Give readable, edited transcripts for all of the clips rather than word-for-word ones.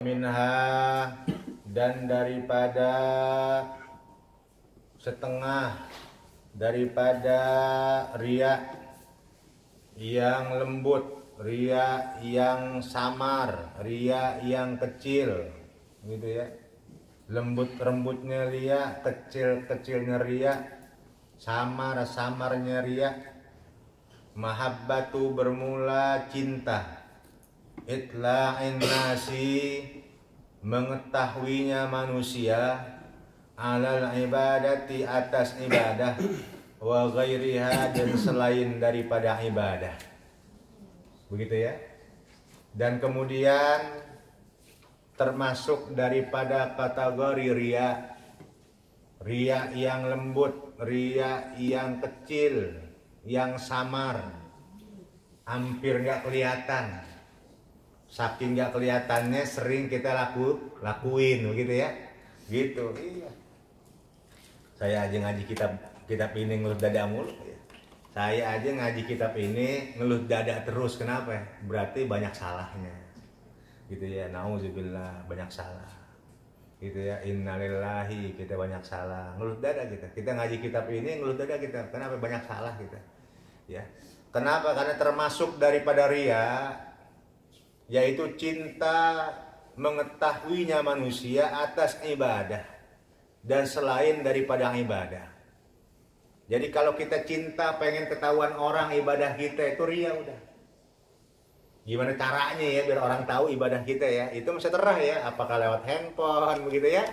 minha, dan daripada setengah daripada riya yang lembut, riya yang samar, riya yang kecil, gitu ya. Lembut-lembutnya riya, kecil-kecilnya riya, samar-samarnya riya. Mahabbatu bermula cinta, itla'in nasi mengetahuinya manusia, alal ibadati atas ibadah, wa ghairiha dan selain daripada ibadah. Begitu ya. Dan kemudian termasuk daripada kategori riya, riya yang lembut, riya yang kecil, yang samar, hampir nggak kelihatan. Saking nggak kelihatannya sering kita lakuin, begitu ya. Gitu. Iya. Saya aja ngaji kitab ini ngeluh dada mulu. Saya aja ngaji kitab ini ngeluh dada terus. Kenapa? Berarti banyak salahnya. Gitu ya. Nauzubillah, banyak salah. Gitu ya. Innalillahi, kita banyak salah. Ngeluh dada kita. Kita ngaji kitab ini ngeluh dada kita. Kenapa? Banyak salah kita. Ya. Kenapa? Karena termasuk daripada riya, yaitu cinta mengetahuinya manusia atas ibadah dan selain daripada ibadah. Jadi kalau kita cinta pengen ketahuan orang ibadah kita, itu riya udah. Gimana caranya ya biar orang tahu ibadah kita ya? Itu mesti terah ya, apakah lewat handphone begitu ya?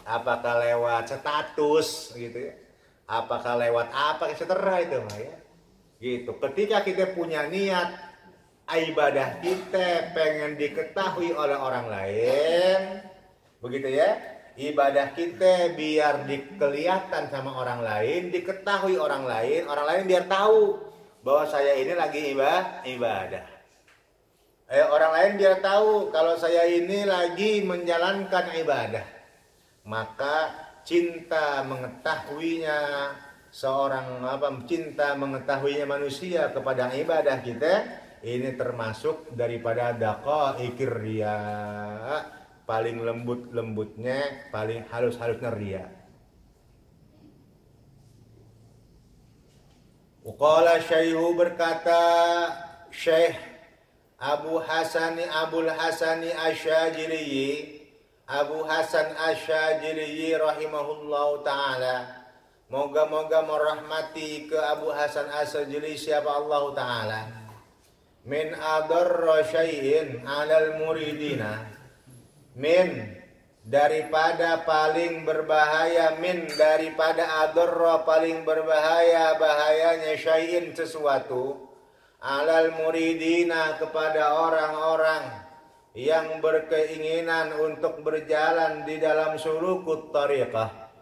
Apakah lewat status gitu ya? Apakah lewat apa, terah itu mah ya. Gitu. Ketika kita punya niat ibadah kita pengen diketahui oleh orang lain, begitu ya, ibadah kita biar dikelihatan sama orang lain, diketahui orang lain biar tahu bahwa saya ini lagi ibadah. Orang lain biar tahu kalau saya ini lagi menjalankan ibadah. Maka cinta mengetahuinya cinta mengetahuinya manusia kepada ibadah kita, ini termasuk daripada daqaiqir riya, paling lembut-lembutnya, paling halus-halusnya riya. Qala syaihu, berkata Syekh Abul Hasani Asyajili, Abu Hasan Asyajili rahimahullahu ta'ala. Moga-moga merahmati ke Abu Hasan Asyajili siapa Allah ta'ala. Min adarra syai'in 'alal muridina, min daripada paling berbahaya, min daripada adarra paling berbahaya, bahayanya syai'in sesuatu, 'alal muridina kepada orang-orang yang berkeinginan untuk berjalan di dalam sulukut tariqah.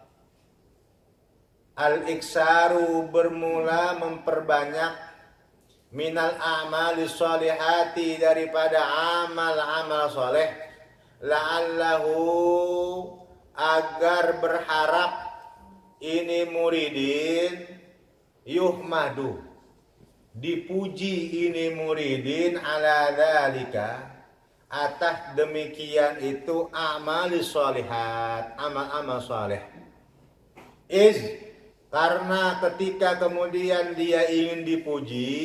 Al-iksaru bermula memperbanyak, minal a'mali sholihati daripada amal-amal soleh, la'allahu agar berharap ini muridin yuhmadu dipuji ini muridin ala dzalika atas demikian itu amali sholihat, amal-amal soleh. Karena ketika kemudian dia ingin dipuji,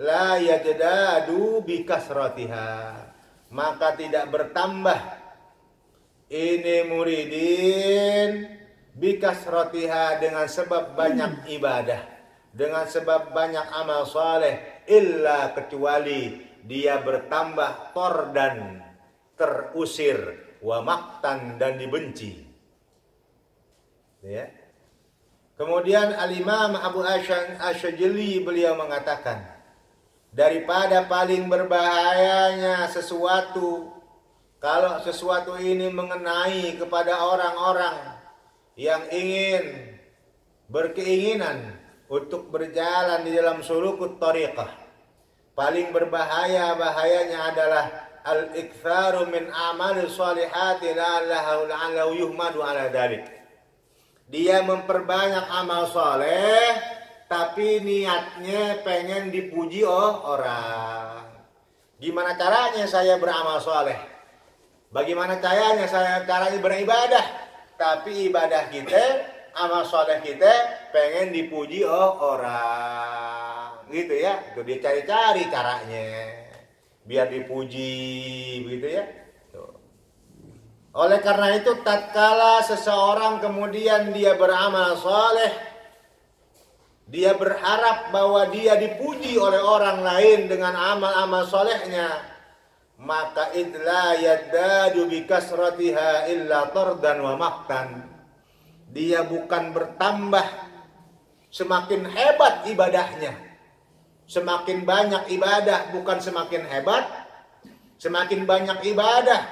la yajdadu bikasratiha, maka tidak bertambah ini muridin bikasratiha dengan sebab banyak ibadah, dengan sebab banyak amal soleh, illa kecuali dia bertambah tordan, terusir, wa maktan dan dibenci. Ya. Kemudian Al-Imam Abu Hasan Asyajili beliau mengatakan, daripada paling berbahayanya sesuatu, kalau sesuatu ini mengenai kepada orang-orang yang ingin berkeinginan untuk berjalan di dalam sulukut tariqah, paling bahayanya adalah al-iktsaru min amali sholihati la'allahu yuhmadu ala dzalik. Dia memperbanyak amal soleh, tapi niatnya pengen dipuji orang. Gimana caranya saya beramal soleh? Bagaimana caranya beribadah? Tapi ibadah kita, amal soleh kita pengen dipuji orang, gitu ya. Itu dia cari-cari caranya biar dipuji, begitu ya. Tuh. Oleh karena itu, tatkala seseorang kemudian dia beramal soleh, dia berharap bahwa dia dipuji oleh orang lain dengan amal-amal solehnya, maka idla yaddadu bikasratiha illa tardan wa maqtan. Dia bukan bertambah semakin hebat ibadahnya, semakin banyak ibadah, bukan semakin hebat, semakin banyak ibadah,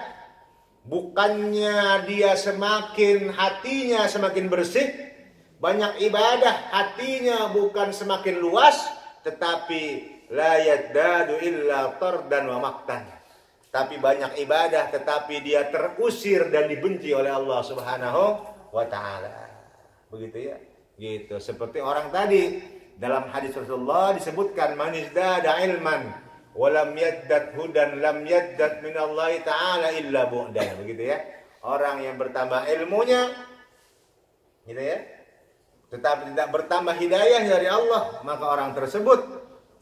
bukannya dia semakin hatinya semakin bersih, banyak ibadah hatinya bukan semakin luas, tetapi la yaddadu illa tardan wa maqtan. Tapi banyak ibadah tetapi dia terusir dan dibenci oleh Allah Subhanahu wa taala. Begitu ya. Gitu. Seperti orang tadi dalam hadis Rasulullah disebutkan man izdada ilman wa lam yaddad hudan lam yaddad min Allah taala illa bu'dan. Begitu ya. Orang yang bertambah ilmunya gitu ya, tetapi tidak bertambah hidayah dari Allah, maka orang tersebut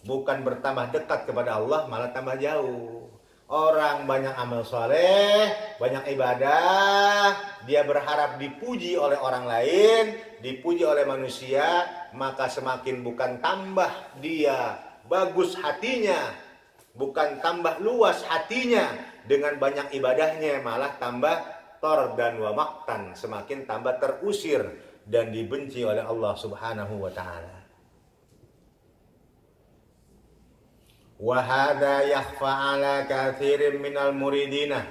bukan bertambah dekat kepada Allah, malah tambah jauh. Orang banyak amal soleh, banyak ibadah, dia berharap dipuji oleh orang lain, dipuji oleh manusia, maka semakin bukan tambah dia bagus hatinya, bukan tambah luas hatinya dengan banyak ibadahnya, malah tambah tardan wa maqtan, semakin tambah terusir dan dibenci oleh Allah Subhanahu wa taala. Wahada yakhfa ala kathirin minal muridina.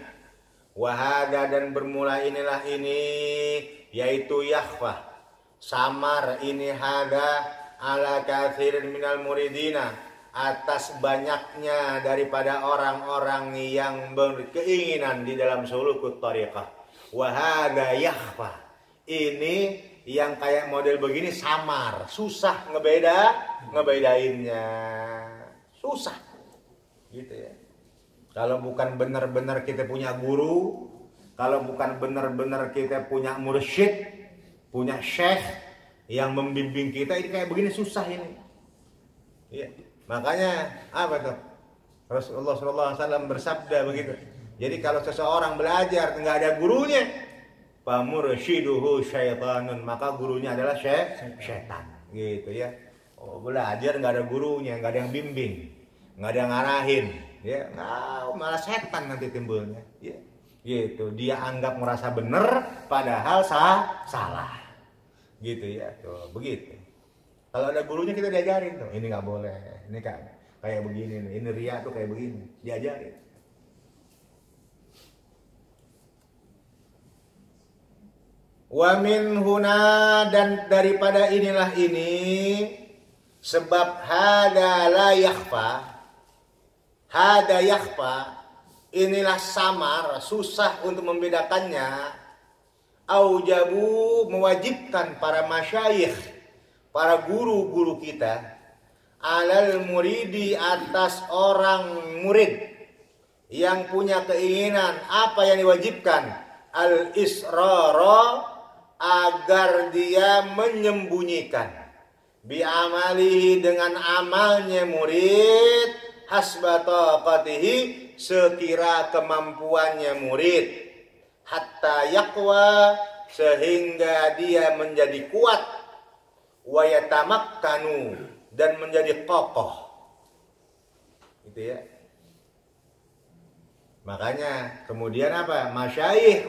Wahada, dan bermula inilah ini, yaitu yakhfa, samar ini, hada ala kathirin minal muridina, atas banyaknya daripada orang-orang yang berkeinginan di dalam sulukut tariqah. Wahada yakhfa, ini yang kayak model begini samar, susah ngebedainnya. Susah gitu ya. Kalau bukan benar-benar kita punya guru, kalau bukan benar-benar kita punya mursyid, punya syekh yang membimbing kita, ini kayak begini susah ini. Iya. Makanya apa tuh? Rasulullah SAW bersabda begitu. Jadi kalau seseorang belajar nggak ada gurunya, famursyiduhu syaitanun, maka gurunya adalah syaitan gitu ya. Oh, belajar nggak ada gurunya, nggak ada yang bimbing, nggak ada yang ngarahin, ya, malah setan nanti timbulnya, ya, gitu. Dia anggap merasa benar, padahal salah, gitu ya, tuh, begitu. Kalau ada gurunya kita diajarin tuh, ini nggak boleh, ini kayak begini, ini riya tuh kayak begini, diajarin. Wa min huna, dan daripada inilah ini, sebab hada la yakhfa, hada yakhfa, inilah samar, susah untuk membedakannya. Aujabu, mewajibkan para masyayikh, para guru-guru kita, alal muridi, atas orang murid yang punya keinginan, apa yang diwajibkan? Al-israra, agar dia menyembunyikan, bi'amalihi, dengan amalnya murid, hasba taqatihi, sekira kemampuannya murid, hatta yaqwa, sehingga dia menjadi kuat, wa yatamakkanu, dan menjadi kokoh. Gitu ya. Makanya kemudian apa? Masyayikh,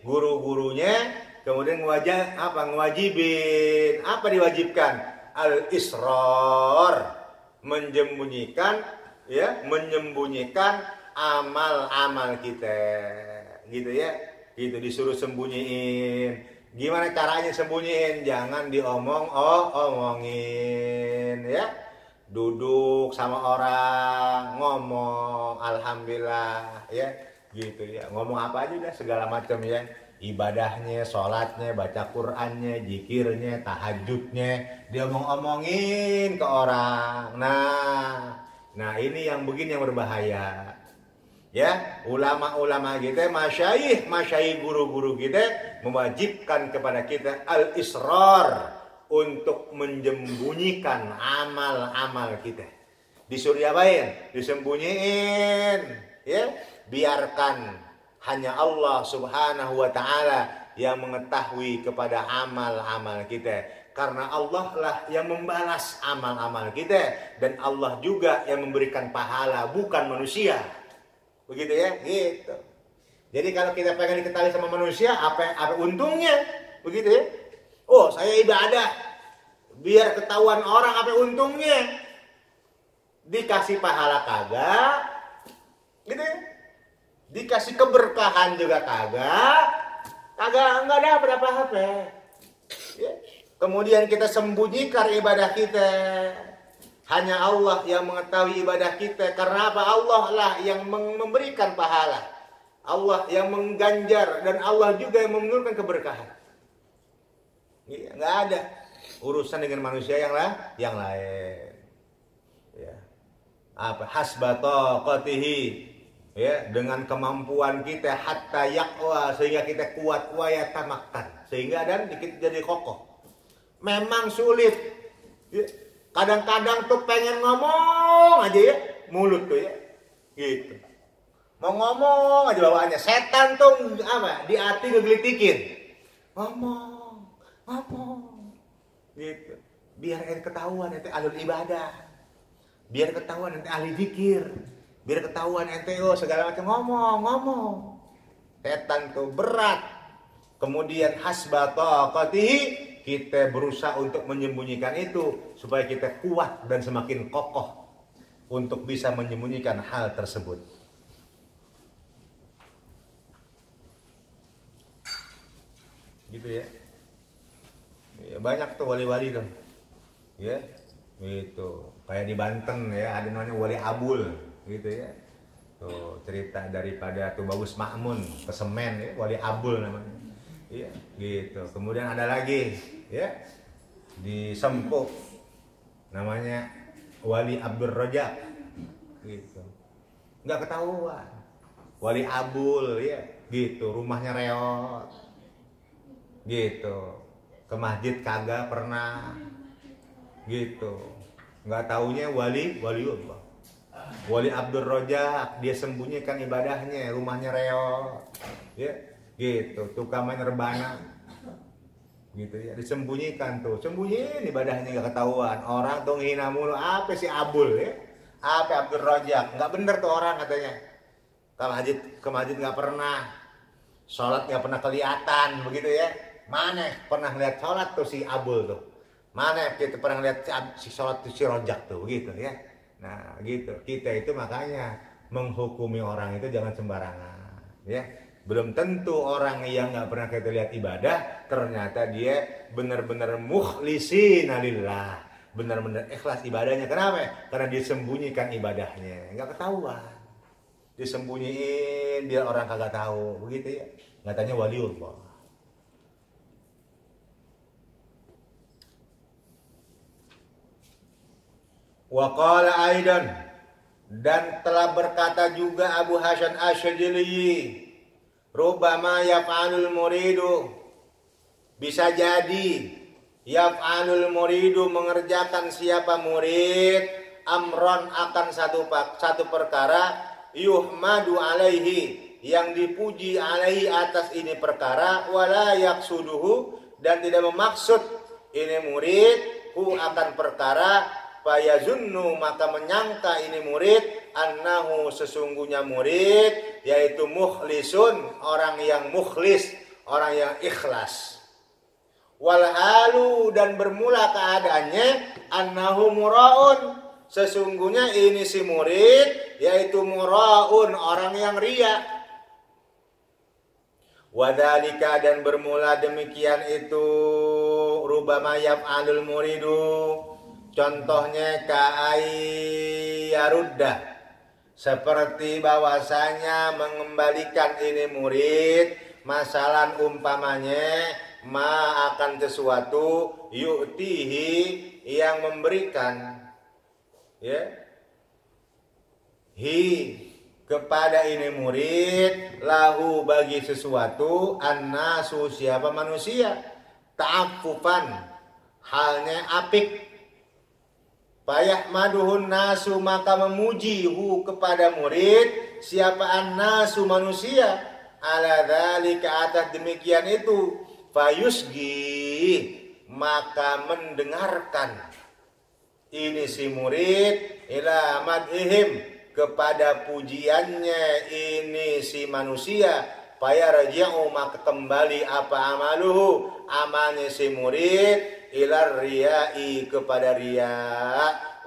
guru-gurunya kemudian ngewajibin, apa diwajibkan? Al-israr, menyembunyikan, ya, menyembunyikan amal-amal kita, gitu ya, gitu, disuruh sembunyiin. Gimana caranya sembunyiin? Jangan omongin, ya. Duduk sama orang, ngomong alhamdulillah, ya, gitu ya, ngomong apa aja dah, segala macam ya, ibadahnya, sholatnya, baca Qur'annya, zikirnya, tahajudnya, dia omongin ke orang. Nah ini yang begini yang berbahaya. Ya, ulama-ulama kita, masyayikh guru-guru kita mewajibkan kepada kita al-israr untuk menyembunyikan amal-amal kita. Disuruh apain? Disembunyiin, ya. Biarkan hanya Allah Subhanahu wa taala yang mengetahui kepada amal-amal kita. Karena Allah lah yang membalas amal-amal kita dan Allah juga yang memberikan pahala, bukan manusia. Begitu ya, gitu. Jadi kalau kita pengen diketahui sama manusia, apa untungnya? Begitu ya. Oh, saya ibadah biar ketahuan orang, apa untungnya? Dikasih pahala kagak, gitu ya. Dikasih keberkahan juga kagak, enggak dapat apa-apa. Ya. Kemudian kita sembunyikan ibadah kita. Hanya Allah yang mengetahui ibadah kita. Karena apa? Allah lah yang memberikan pahala. Allah yang mengganjar. Dan Allah juga yang menurunkan keberkahan. Ya, nggak ada urusan dengan manusia yang lain. Ya. Apa? Hasbata qatihi. Ya, dengan kemampuan kita hatta yaqwa, sehingga kita kuat waya tamakkan, sehingga dan kita jadi kokoh. Memang sulit. Ya. Kadang-kadang tuh pengen ngomong aja ya, mulut tuh ya, gitu. Mau ngomong aja bawaannya, setan tuh apa? Di hati ngegelitikin. Ngomong, gitu. Biar ketahuan ente alur ibadah, biar ketahuan ente ahli zikir, biar ketahuan ente segala macam ngomong. Setan tuh berat. Kemudian hasbata qatihi, kita berusaha untuk menyembunyikan itu supaya kita kuat dan semakin kokoh untuk bisa menyembunyikan hal tersebut. Gitu ya. Ya banyak tuh wali-wali tuh. Ya. Gitu. Kayak di Banten ya, ada namanya Wali Abul gitu ya. Tuh cerita daripada tuh Bagus Makmun ke Semen ya, Wali Abul namanya. Iya, gitu. Kemudian ada lagi, ya, di Sempuk, namanya Wali Abdul Rojak, gitu. Nggak ketahuan. Wali Abul, ya, gitu. Rumahnya reot, gitu. Ke masjid kagak pernah, gitu. Nggak taunya waliullah. Wali Abdul Rojak, dia sembunyikan ibadahnya, rumahnya reot, ya. Gitu, tukang main rebana, gitu ya, disembunyikan tuh, sembunyiin ibadahnya nggak ketahuan. Orang tuh ngehina mulu, apa sih Abul ya, apa Abdul Rojak, nggak bener tuh orang katanya. Ke masjid nggak pernah, sholat nggak pernah kelihatan, begitu ya. Mana pernah lihat sholat tuh si Abul tuh, mana kita pernah lihat si sholat tuh si Rojak tuh, gitu ya. Nah gitu, kita itu makanya menghukumi orang itu jangan sembarangan, ya. Belum tentu orang yang nggak pernah kita lihat ibadah ternyata dia benar-benar mukhlisina lillah, benar-benar ikhlas ibadahnya. Kenapa? Karena disembunyikan ibadahnya, nggak ketahuan, disembunyiin biar orang kagak tahu, begitu ya. Katanya waliullah. Wa qala aidan, dan telah berkata juga Abu Hasan Asy'adili, rubbama yaf'alul muridu, bisa jadi yaf'alul muridu, mengerjakan siapa murid, amron, akan satu perkara, yuhmadu alaihi, yang dipuji alaihi, atas ini perkara, wala yaksuduhu, dan tidak memaksud ini murid hu, akan perkara, fayazunnu, maka menyangka ini murid, annahu, sesungguhnya murid, yaitu mukhlisun, orang yang mukhlis, orang yang ikhlas. Walhalu, dan bermula keadaannya, annahu muraun, sesungguhnya ini si murid, yaitu muraun, orang yang riya. Wadhalika, dan bermula demikian itu, rubama yaf'alul muridu, contohnya ka'ayyaruddah, seperti bahwasanya mengembalikan ini murid, masalan umpamanya ma, akan sesuatu, yu'tihi, yang memberikan, ya, hi, kepada ini murid lahu bagi sesuatu annasu siapa manusia ta'affufan halnya apik fayahmaduhun nasu maka memuji hu kepada murid siapa annasu manusia ala dzalika atas demikian itu fayusgi maka mendengarkan ini si murid ila madhihim kepada pujiannya ini si manusia fayarji'u maka kembali apa amaluhu amalnya si murid ilar riya'i kepada riya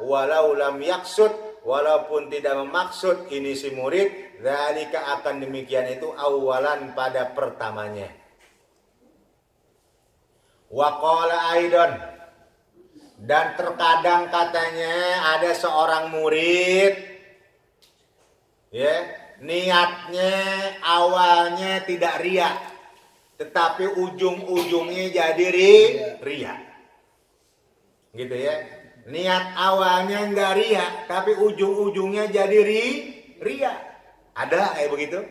walau lam yaksud walaupun tidak memaksud ini si murid dzalika akan demikian itu awalan pada pertamanya wa qala aidan dan terkadang katanya ada seorang murid ya, niatnya awalnya tidak riya, tetapi ujung-ujungnya jadi riya. Gitu ya. Niat awalnya enggak riya, tapi ujung-ujungnya jadi riya. Ada kayak begitu?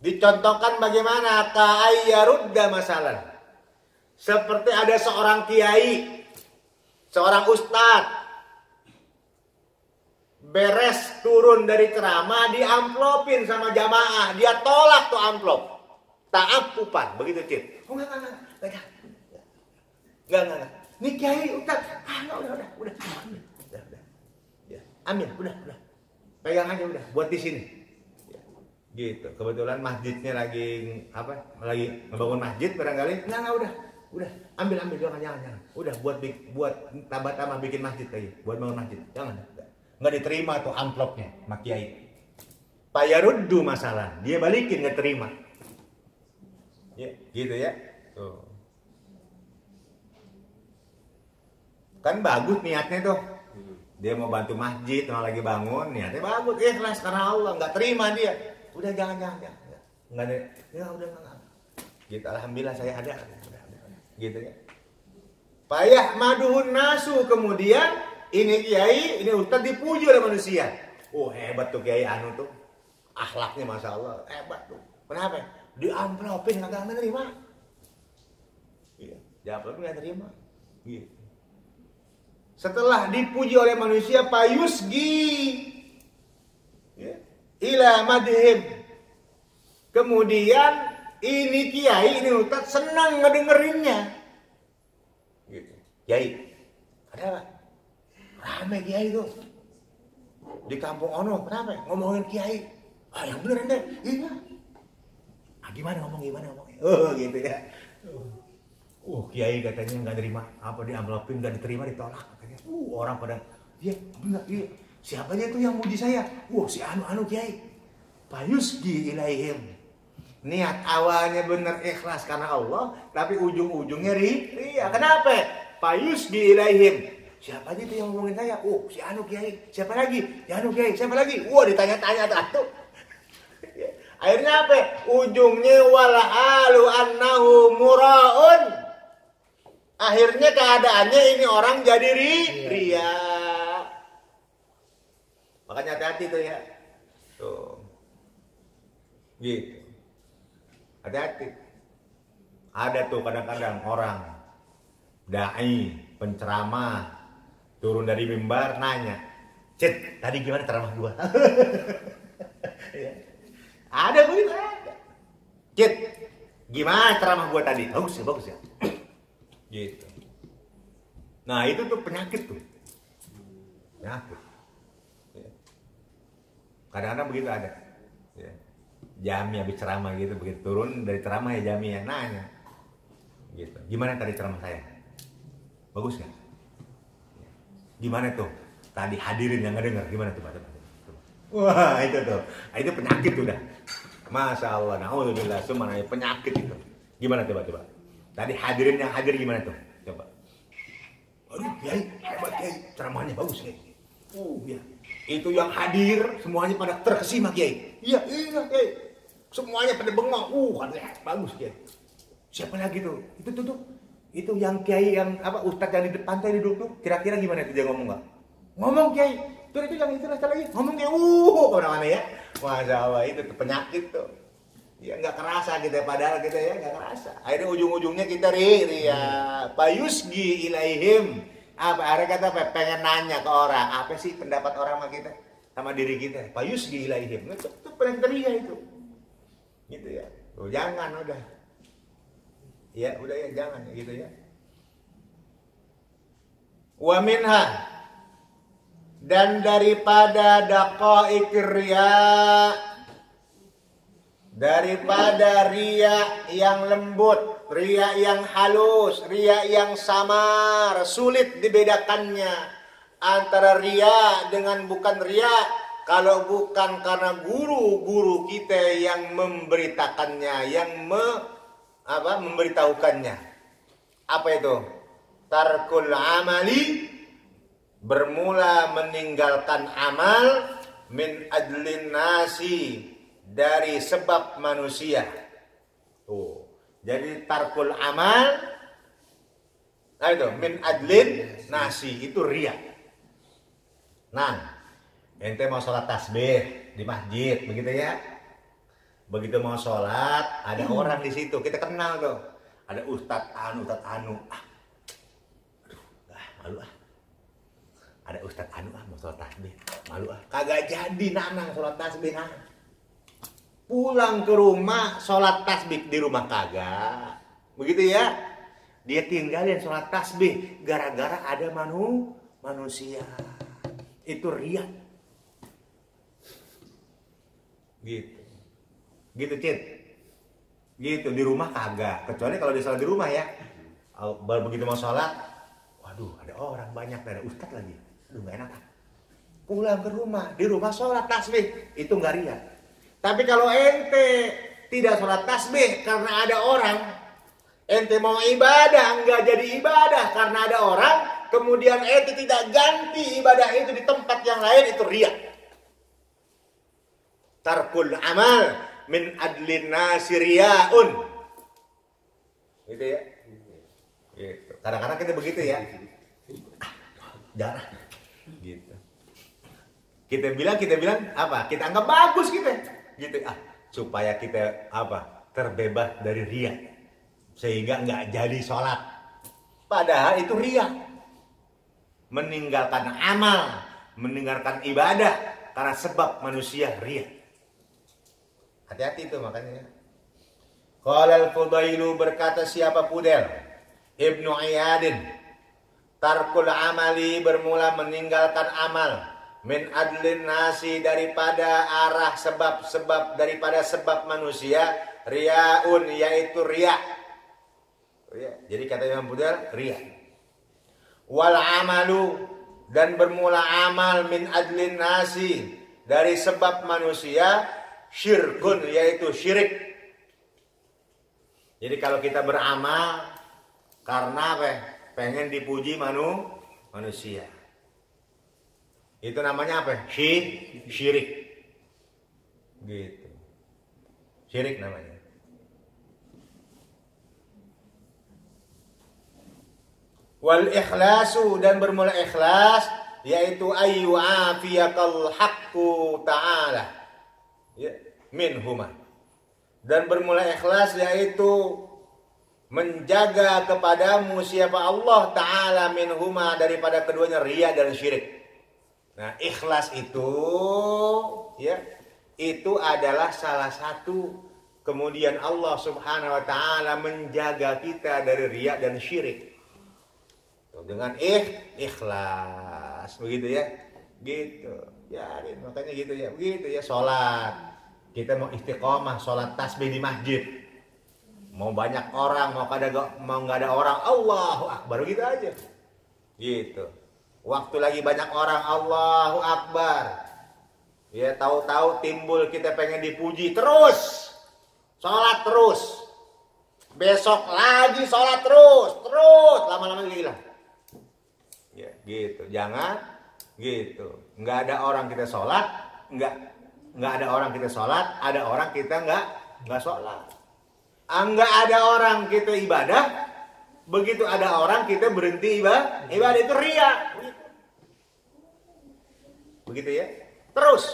Dicontohkan bagaimana ka'ayyarudda masalan. Seperti ada seorang kiai, seorang ustadz beres turun dari ceramah diamplopin sama jamaah, dia tolak tuh amplop, ta'affupan begitu Cid. Oh enggak, ini kiai ustaz, udah, ya, ambil, udah, pegang aja udah, buat di sini, ya, gitu. Kebetulan masjidnya lagi lagi ngebangun masjid barangkali, enggak udah, ambil, jangan, udah buat tambah bikin masjid lagi, buat bangun masjid, jangan. Nggak diterima tuh amplopnya sama kiai. Payaruddu masalah, dia balikin nggak terima. Ya, gitu ya. Tuh. Kan bagus niatnya tuh. Dia mau bantu masjid, mau lagi bangun, niatnya bagus, ikhlas karena Allah, nggak terima dia. Udah jangan. Nggak ada, ya udah nggak. Gitu, alhamdulillah saya ada. Udah. Gitu ya. Payah maduhun nasu kemudian ini kiai, ini ustaz dipuji oleh manusia. Oh hebat tuh kiai anu tuh. Akhlaknya masya Allah hebat tuh. Kenapa? Diamplopin nggak menerima. Iya, diamplopin nggak terima. Gitu. Setelah dipuji oleh manusia, payusgi, ya, ila madhim. Kemudian ini kiai, ini ustaz senang ngedengerinnya. Gitu. Kiai, ada apa? Rame kiai itu di kampung ono, kenapa? Ngomongin kiai. Yang bener deh. Iya. Gimana ngomongnya? Oh gitu ya. Kiai katanya nggak terima apa di amplopin nggak diterima ditolak katanya. Orang pada iya benar iya. Siapa dia tuh yang muji saya? Si anu kiai. Payusgi ilaihim. Niat awalnya bener ikhlas karena Allah, tapi ujung-ujungnya riya. Kenapa? Payusgi ilaihim. Siapa aja itu yang ngomongin saya? Si anu kiai. Siapa lagi? Ya anu kiai. Siapa lagi? Ditanya-tanya tuh. Akhirnya apa? Ujungnya wala alu annahu muraun. Akhirnya keadaannya ini orang jadi ria. Makanya hati-hati tuh ya. Tuh. Gitu. Hati-hati. Ada tuh kadang-kadang orang dai, penceramah turun dari mimbar nanya, Cid, tadi gimana ceramah gua? Ada begitu ada. Cid, gimana ceramah gua tadi? Bagus ya. Gitu. Nah itu tuh penyakit tuh. Penyakit. Kadang-kadang begitu ada. Jami habis ceramah gitu, begitu turun dari ceramah ya Jami yang nanya. Gitu. Gimana tadi ceramah saya? Bagus nggak? Gimana tuh? Tadi hadirin yang ngedenger gimana tuh? Wah itu tuh, itu penyakit tuh dah. Masya Allah, naudzubillah, semuanya penyakit itu. Gimana coba? Tadi hadirin yang hadir gimana tuh? Coba. Aduh, kiai, hebat kiai, ceramahnya bagus kiai. Ya. Itu yang hadir semuanya pada terkesima kiai. Iya kiai. Semuanya pada bengong. Bagus kiai. Siapa lagi tuh? Itu yang kiai yang ustadz yang di depan tadi duduk tuh. Kira-kira gimana tuh dia ngomong nggak? Ngomong kiai. Itu yang itu lagi. Ngomong kiai. Kemana-mana ya. Masya Allah, itu penyakit tuh. Ya nggak kerasa kita, padahal kita ya nggak kerasa. Akhirnya ujung-ujungnya kita ria. Payusgi ilaihim. Apa? Ada kata apa? Pengen nanya ke orang. Apa sih pendapat orang sama kita? Sama diri kita. Payusgi ilaihim. Itu pengen ria itu. Gitu ya. Oh, jangan udah. Ya udah ya jangan gitu ya. Wa minha, dan daripada daqaiq riya, daripada riya yang lembut, riya yang halus, riya yang samar, sulit dibedakannya antara riya dengan bukan riya. Kalau bukan karena guru-guru kita yang memberitakannya, yang memberitahukannya. Apa itu? Tarkul amali, bermula meninggalkan amal, min adlin nasi, dari sebab manusia. Tuh. Jadi tarkul amal, nah itu min adlin nasi, itu riya. Nah, ente mau sholat tasbih di masjid, begitu ya? Begitu mau sholat, ada orang di situ, kita kenal tuh. Ada Ustadz Anu. Malu ah. Ada Ustadz Anu mau sholat tasbih, malu ah. Kagak jadi nanang sholat tasbih nah. Pulang ke rumah sholat tasbih di rumah kagak. Begitu ya. Dia tinggalin sholat tasbih gara-gara ada manusia. Itu riya. Gitu Cid. Gitu di rumah kagak. Kecuali kalau dia sholat di rumah ya. Baru begitu mau sholat, waduh ada orang banyak, ada ustadz lagi, aduh gak enak. Pulang ke rumah, di rumah sholat tasbih, itu gak riya. Tapi kalau ente tidak sholat tasbih karena ada orang, ente mau ibadah nggak jadi ibadah karena ada orang, kemudian ente tidak ganti ibadah itu di tempat yang lain, itu riya. Tarkul amal min adlin nasi riyaun. Gitu ya. Gitu. Kadang-kadang kita begitu ya. Jangan. Gitu. Kita bilang apa? Kita anggap bagus kita. Gitu supaya kita apa? Terbebas dari riya. Sehingga nggak jadi sholat. Padahal itu riya. Meninggalkan amal, meninggalkan ibadah karena sebab manusia riya. Hati-hati itu makanya. Qala al-Fudailu, berkata siapa Fudel Ibnu Iyadin, tarkul amali, bermula meninggalkan amal, min adlin nasi, daripada arah sebab-sebab, daripada sebab manusia, riyaun, yaitu riya. Jadi kata Imam Fudel, riya. Wal amalu, dan bermula amal min adlin nasi, dari sebab manusia, syirkun, yaitu syirik. Jadi kalau kita beramal karena apa? Pengen dipuji manusia. Itu namanya apa? Syirik. Gitu. Syirik namanya. Wal ikhlasu, dan bermula ikhlas, yaitu ayyu afiyakal haqqu ta'ala. Ya, minhuma. Dan bermula ikhlas, yaitu menjaga kepadamu siapa Allah Ta'ala minhuma, daripada keduanya riya dan syirik. Nah, ikhlas itu ya, itu adalah salah satu kemudian Allah Subhanahu wa Ta'ala menjaga kita dari riya dan syirik. Dengan ikhlas, begitu ya. Gitu. Ya, makanya gitu ya. Begitu ya sholat. Kita mau istiqomah sholat tasbih di masjid. Mau banyak orang, mau nggak ada orang, Allahu Akbar, gitu aja. Gitu. Waktu lagi banyak orang, Allahu Akbar. Ya, tahu-tahu timbul kita pengen dipuji terus. Sholat terus. Besok lagi sholat terus. Lama-lama hilang. Ya, gitu. Jangan gitu. Nggak ada orang kita sholat, nggak ada orang kita sholat, ada orang kita nggak sholat. Enggak ada orang kita ibadah, begitu ada orang kita berhenti ibadah itu riya. Begitu ya. Terus.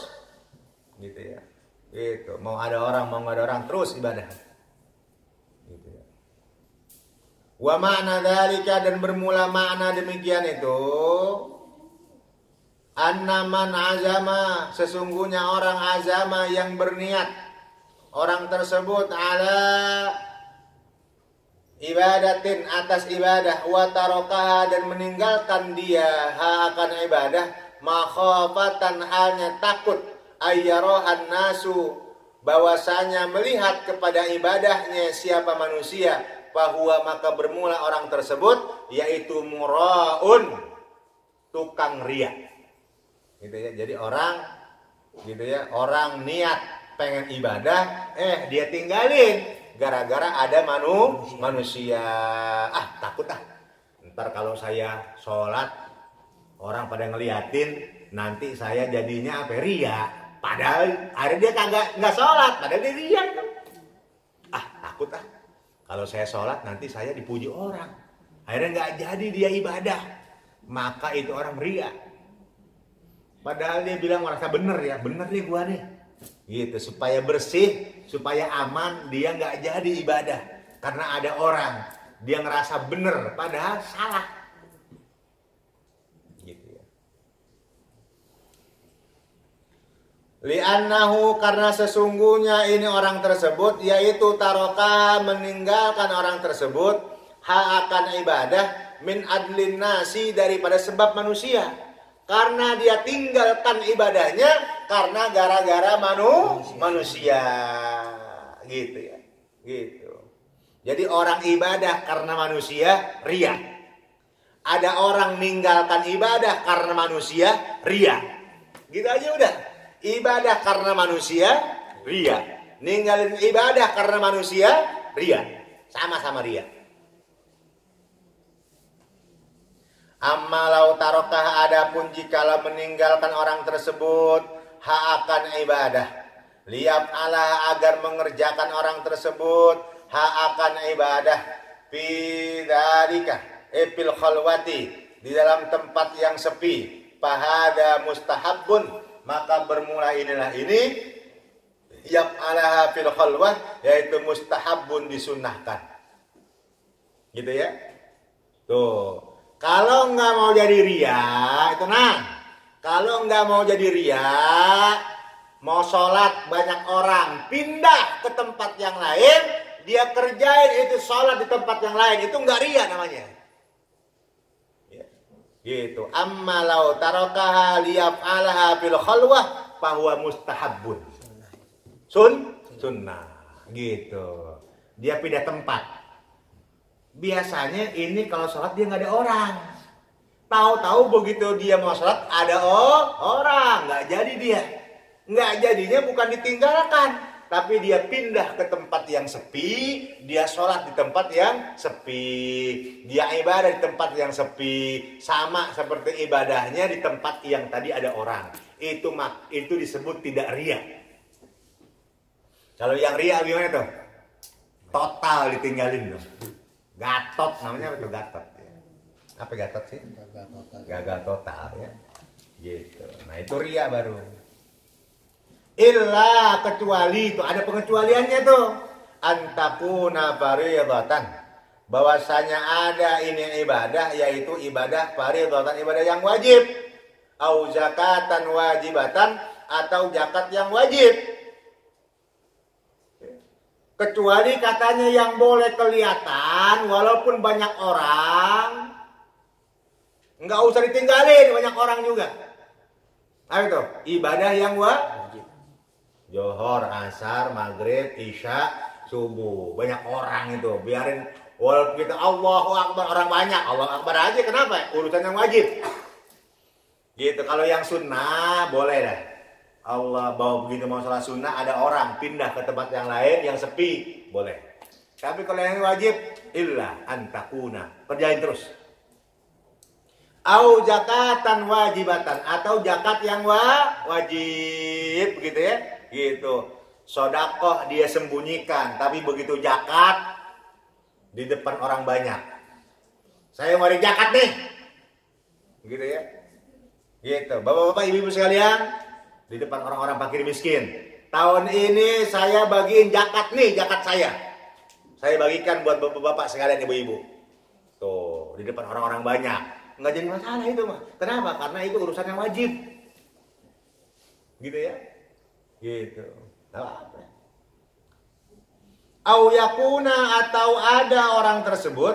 Gitu ya. Gitu. Mau ada orang, mau nggak ada orang, terus ibadah. Gitu ya. Wa makna dzalika, dan bermula makna demikian itu, annaman azama, sesungguhnya orang azama yang berniat, orang tersebut ala ibadatin, atas ibadah, wa tarokaha, dan meninggalkan dia akan ibadah, makhafatan, halnya takut, ayyarohan nasu, bahwasanya melihat kepada ibadahnya siapa manusia, bahwa maka bermula orang tersebut yaitu muraun, tukang riya. Gitu ya. Jadi orang gitu ya, orang niat pengen ibadah, dia tinggalin gara-gara ada manusia. Takut ntar kalau saya sholat orang pada ngeliatin, nanti saya jadinya riya. Padahal akhirnya dia nggak sholat, padahal dia riya. Takut kalau saya sholat nanti saya dipuji orang, akhirnya nggak jadi dia ibadah, maka itu orang riya. Padahal dia bilang merasa bener nih gua nih, gitu, supaya bersih, supaya aman, dia nggak jadi ibadah karena ada orang, dia ngerasa bener padahal salah, gitu ya. Li'annahu, karena sesungguhnya ini orang tersebut, yaitu taroka, meninggalkan orang tersebut, akan ibadah, min adlin nasi, daripada sebab manusia. Karena dia tinggalkan ibadahnya karena gara-gara manusia, gitu ya, gitu. Jadi orang ibadah karena manusia, riya. Ada orang meninggalkan ibadah karena manusia, riya. Gitu aja udah. Ibadah karena manusia, riya. Ninggalin ibadah karena manusia, riya. Sama-sama riya. Amma lau tarokah, adapun jikalau meninggalkan orang tersebut akan ibadah, liap Allah, agar mengerjakan orang tersebut akan ibadah, fi dzalika fil khalwati, di dalam tempat yang sepi, fahada mustahabun, maka bermula inilah ini, liap Allah fil khalwah, yaitu mustahabun, disunnahkan. Gitu ya. Tuh. Kalau nggak mau jadi riya, tenang. Kalau nggak mau jadi riya, mau sholat banyak orang, pindah ke tempat yang lain, dia kerjain itu sholat di tempat yang lain, itu nggak riya namanya. Ya. Gitu. Amma lau tarokaha liyaf'alaha fil khalwah fahuwa mustahabun. Sunnah. Gitu. Dia pindah tempat. Biasanya ini kalau sholat dia nggak ada orang. Tahu-tahu begitu dia mau sholat ada orang, nggak jadi dia. Nggak jadinya bukan ditinggalkan, tapi dia pindah ke tempat yang sepi, dia sholat di tempat yang sepi, dia ibadah di tempat yang sepi, sama seperti ibadahnya di tempat yang tadi ada orang. Itu disebut tidak riya. Kalau yang riya gimana tuh? Total ditinggalin tuh. Gatot namanya, apa itu gatot? Apa gatot sih? Gagal total ya. Gitu. Nah itu riya baru. Illa, kecuali itu ada pengecualiannya tuh. Antakuna fardhatan. Bahwasanya ada ini ibadah, yaitu ibadah fardhatan, ibadah yang wajib. Au zakatan wajibatan, atau zakat yang wajib. Kecuali katanya yang boleh kelihatan walaupun banyak orang, nggak usah ditinggalin banyak orang juga. Ayo tuh, ibadah yang wajib. Johor, asar, maghrib, isya, subuh, banyak orang itu. Biarin walaupun kita Allahu Akbar, orang banyak, Allahu Akbar aja, kenapa? Urusan yang wajib. Gitu. Kalau yang sunnah boleh dah. Allah bawa begitu mau sholat sunnah, ada orang pindah ke tempat yang lain yang sepi, boleh. Tapi kalau yang wajib, illa antakuna, kerjain terus. Au zakatan wajibatan, atau zakat yang wajib, begitu ya, gitu. Sodakoh dia sembunyikan, tapi begitu zakat di depan orang banyak. Saya mau zakat nih, gitu ya, gitu. Bapak-bapak, ibu-ibu sekalian. Di depan orang-orang fakir miskin, tahun ini saya bagiin zakat nih, zakat saya. Saya bagikan buat bapak-bapak sekalian, ibu-ibu. Tuh, di depan orang-orang banyak. Nggak jadi masalah itu mah. Kenapa? Karena itu urusan yang wajib. Gitu ya. Gitu. Tahu apa? Au yakuna, atau ada orang tersebut,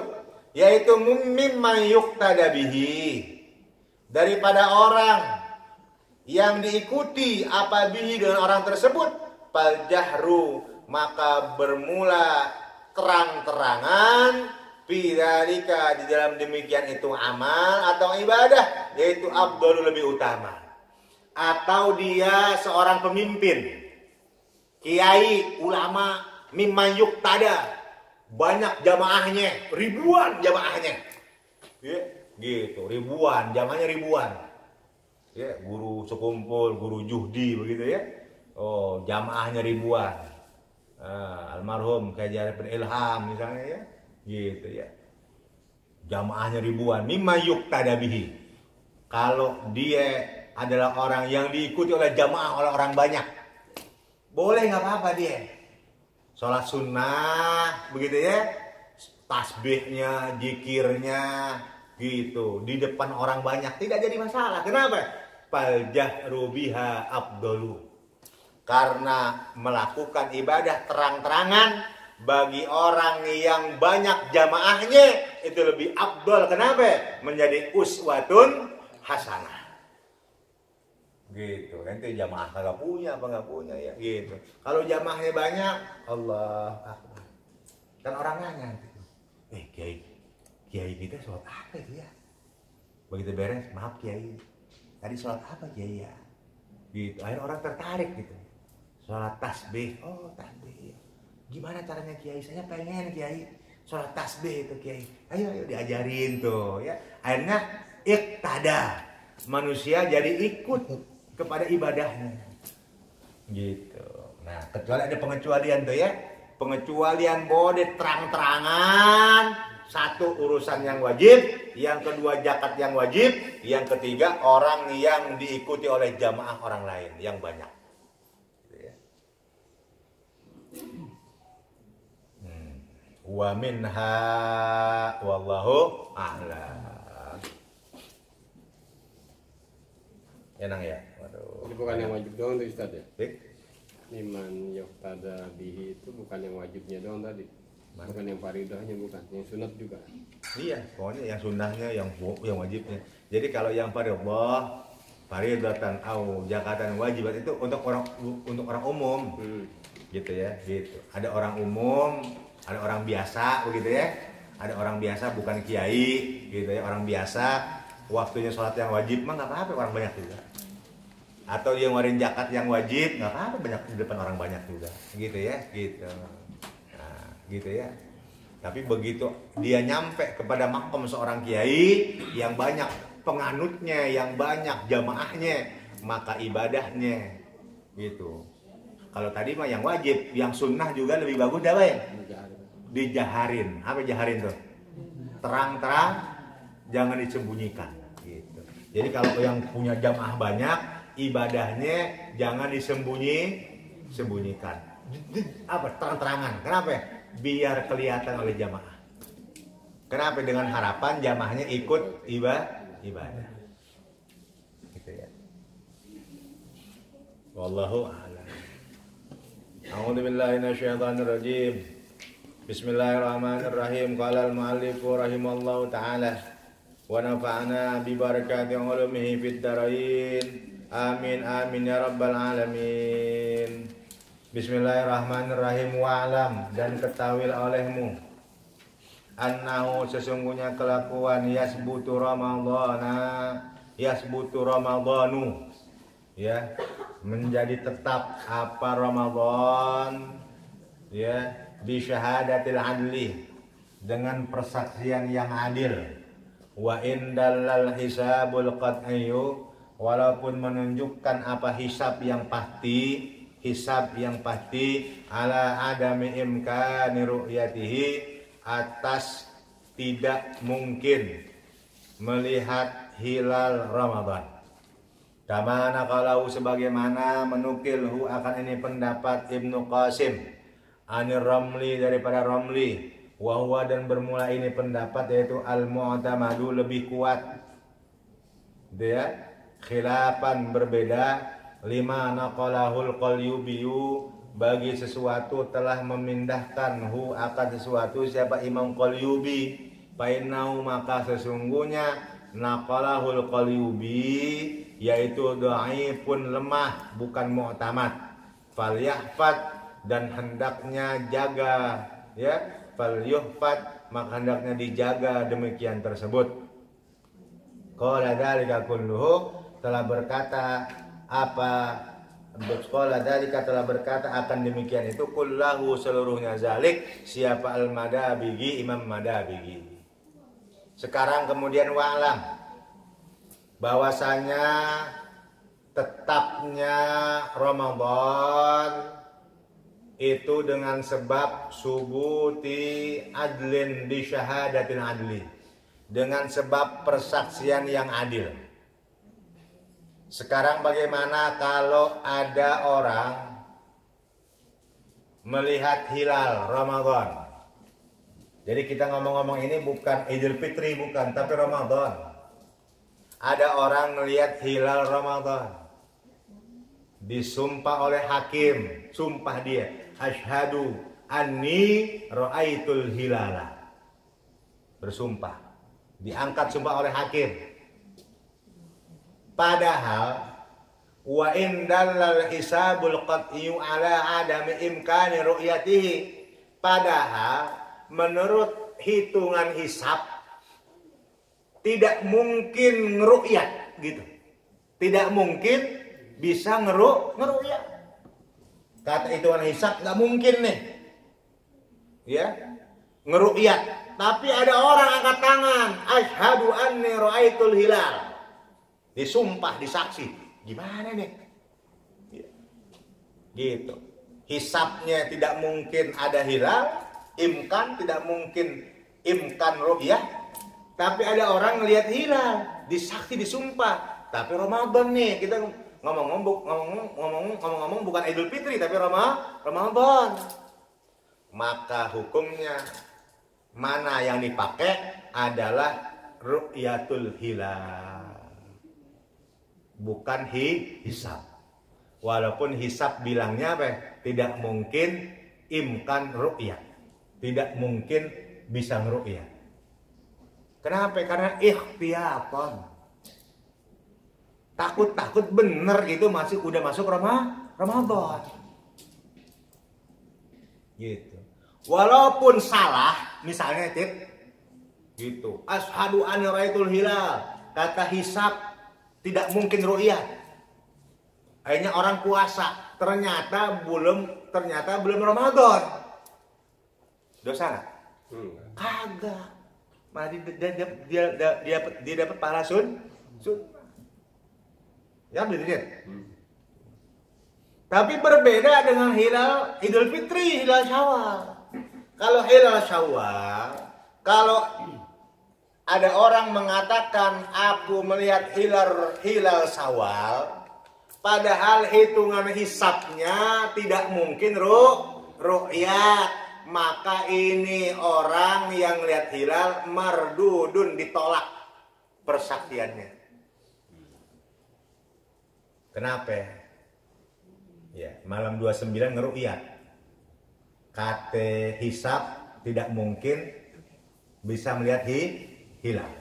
yaitu mimman yuqtada bihi, daripada orang yang diikuti apa bihi dengan orang tersebut, fal jahru, maka bermula terang-terangan, bidzalika, di dalam demikian itu amal atau ibadah, yaitu afdalu, lebih utama. Atau dia seorang pemimpin, kiai, ulama, mimman yuqtada, banyak jamaahnya, ribuan jamaahnya, ya, gitu, ribuan, jamaahnya ribuan, ya, guru sekumpul, guru juhdi begitu ya, oh, jamaahnya ribuan, almarhum kayak Jalil bin Ilham misalnya ya, gitu ya, jamaahnya ribuan, mimman yuqtada bihi, kalau dia adalah orang yang diikuti oleh jamaah, oleh orang banyak, boleh, nggak apa-apa dia sholat sunnah begitu ya, tasbihnya, zikirnya gitu di depan orang banyak, tidak jadi masalah. Kenapa? Fal jahru biha afdalu, karena melakukan ibadah terang-terangan bagi orang yang banyak jamaahnya itu lebih afdal. Kenapa? Menjadi uswatun hasanah. Gitu, nanti jamaah kagak punya apa nggak punya ya gitu. Kalau jamaahnya banyak, Allah Akbar. Kan orang nanya, kiai kita sholat apa itu ya? Begitu beres, maaf kiai, tadi sholat apa kiai ya? Gitu, akhirnya orang tertarik gitu. Sholat tasbih, oh tasbih. Gimana caranya kiai? Saya pengen kiai sholat tasbih itu kiai. Ayo diajarin tuh ya. Akhirnya iqtada, manusia jadi ikut kepada ibadahnya gitu. Nah, kecuali ada pengecualian tuh ya, pengecualian boleh terang-terangan, satu urusan yang wajib, yang kedua zakat yang wajib, yang ketiga orang yang diikuti oleh jamaah orang lain yang banyak gitu ya. Wa minha wallahu a'lam. Enang ya. Ini bukan yang wajib doang tuh Ustaz ya? Mimman yuqtada bihi itu bukan yang wajibnya doang tadi. Bukan yang faridahnya, bukan. Yang sunat juga. Iya, pokoknya yang sunnahnya, yang wajibnya. Jadi kalau yang fardhu, faridatan au zakatan wajibat itu untuk orang umum. Gitu ya, gitu. Ada orang umum, ada orang biasa begitu ya. Ada orang biasa bukan kiai gitu ya, orang biasa waktunya sholat yang wajib mah nggak apa-apa, orang banyak juga. Atau dia ngeluarin zakat yang wajib, nggak apa-apa, banyak di depan orang banyak juga, gitu ya, gitu. Nah, gitu ya. Tapi begitu dia nyampe kepada makom seorang kiai yang banyak penganutnya, yang banyak jamaahnya, maka ibadahnya, gitu. Kalau tadi mah yang wajib, yang sunnah juga lebih bagus dah, ya? Dijaharin. Apa jaharin tuh? Terang-terang, jangan disembunyikan, gitu. Jadi kalau yang punya jamaah banyak, ibadahnya jangan disembunyikan. Apa? Terang-terangan. Kenapa? Biar kelihatan oleh jamaah. Kenapa? Dengan harapan jamaahnya ikut ibadah. Gitu ya. Wallahu a'lam. A'udzu billahi minasyaitonir rajim. Bismillahirrahmanirrahim. Qala al-mu'allif rahimallahu ta'ala wa nafa'ana bi barakati ulumihi fid dharain. Amin amin ya rabbal alamin. Bismillahirrahmanirrahim. Wa'lam, dan ketahuilah olehmu annahu, sesungguhnya kelakuan yasbutu ramadhanu, ya, menjadi tetap apa Ramadan, ya, bi syahadatil adli, dengan persaksian yang adil, wa indallal hisabul qat'iyyu, walaupun menunjukkan apa hisab yang pasti ala adami imkani ru'yatihi, atas tidak mungkin melihat hilal Ramadan. Kama naqalahu sebagaimana menukilhu akan ini pendapat Ibnu Qasim Anir Ramli daripada Ramli, wahwa dan bermula ini pendapat yaitu al-mu'tamadu lebih kuat. Dia khilafan berbeda lima naqalahul Qalyubiyu bagi sesuatu telah memindahkan hu akan sesuatu siapa Imam Qalyubi, fainnahu maka sesungguhnya naqalahul Qalyubi yaitu dhaifun lemah bukan mu'tamad, falyahfad dan hendaknya jaga ya, falyuhfad maka hendaknya dijaga demikian tersebut. Qala dzalika kulluhu telah berkata apa Qala dzalika telah berkata akan demikian itu kullahu seluruhnya zalik siapa al-Madabigi Imam Madabigi. Sekarang kemudian wa'lam bahwasanya tetapnya Ramadan itu dengan sebab subuti adlin di syahadatin adli, dengan sebab persaksian yang adil. Sekarang bagaimana kalau ada orang melihat hilal Ramadan? Jadi kita ngomong-ngomong ini bukan Idul Fitri, bukan, tapi Ramadan. Ada orang melihat hilal Ramadan, disumpah oleh hakim, sumpah dia, asyhadu anni ra'aitul hilala, bersumpah, diangkat sumpah oleh hakim. Padahal wa indallal hisabul qat'iyyu ala adami imkani ru'yatihi, padahal menurut hitungan hisab tidak mungkin ngeru'yat gitu. Tidak mungkin bisa ngeru'yat. Kata hitungan hisab nggak mungkin nih. Ya, ngeru'yat. Tapi ada orang angkat tangan, asyhadu anni ra'aitul hilal. Disumpah, disaksi. Gimana nih? Gitu. Hisabnya tidak mungkin ada hilal, imkan tidak mungkin imkan ru'yah. Tapi ada orang ngelihat hilal, disaksi, disumpah. Tapi Ramadan nih, kita ngomong-ngomong bukan Idul Fitri tapi Ramadan. Maka hukumnya mana yang dipakai adalah ru'yatul hilal, bukan hisab. Walaupun hisab bilangnya apa? Tidak mungkin imkan ru'yat, tidak mungkin bisa ngeru'yat. Kenapa? Karena ikhtiyatan. Takut-takut bener gitu udah masuk Ramadan. Gitu. Walaupun salah, misalnya gitu. Asyhadu anni ra'aitul hilal. Kata hisab tidak mungkin ru'yat. Akhirnya orang puasa, ternyata belum Ramadan. Dosa nggak? Kagak. Mari dia dapat pahala sun. Ya betul. Tapi berbeda dengan hilal Idul Fitri, hilal Syawal. Kalau hilal Syawal, kalau ada orang mengatakan aku melihat hilal Syawal, padahal hitungan hisabnya tidak mungkin ru'yat. Maka ini orang yang lihat hilal mardudun, ditolak persaksiannya. Kenapa? Ya, malam 29 ngeru'yat. Kate hisab tidak mungkin bisa melihat hilal.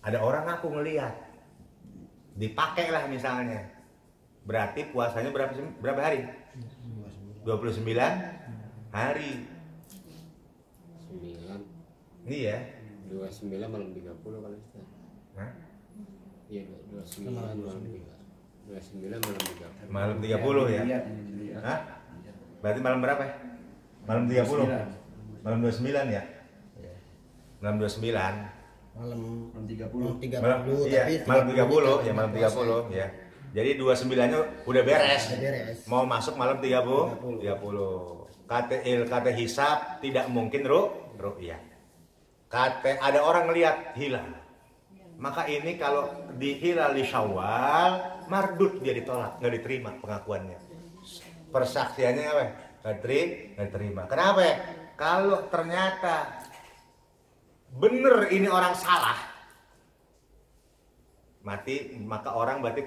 Ada orang aku ngelihat, dipakailah misalnya. Berarti puasanya berapa hari? 29 hari. 9. Iya. 29 malam 30 kali Ustaz. Hah? Iya, 29 malam 30. 29 malam 30. Malam 30 ya? Hah? Berarti malam berapa ya? Malam 30. Malam 29 ya? Malam 29. Malam 30. Malam, iya, malam 30 ya, malam 30 ya. Jadi 29-nya udah beres. Mau masuk malam 30. Kata hisab tidak mungkin ru'yat. Ada orang ngelihat hilal. Maka ini kalau di hilal di Syawal, mardud, dia ditolak, nggak diterima pengakuannya. Persaksiannya apa? Nggak diterima. Kenapa ya? Kalau ternyata bener ini orang salah, mati, maka orang berarti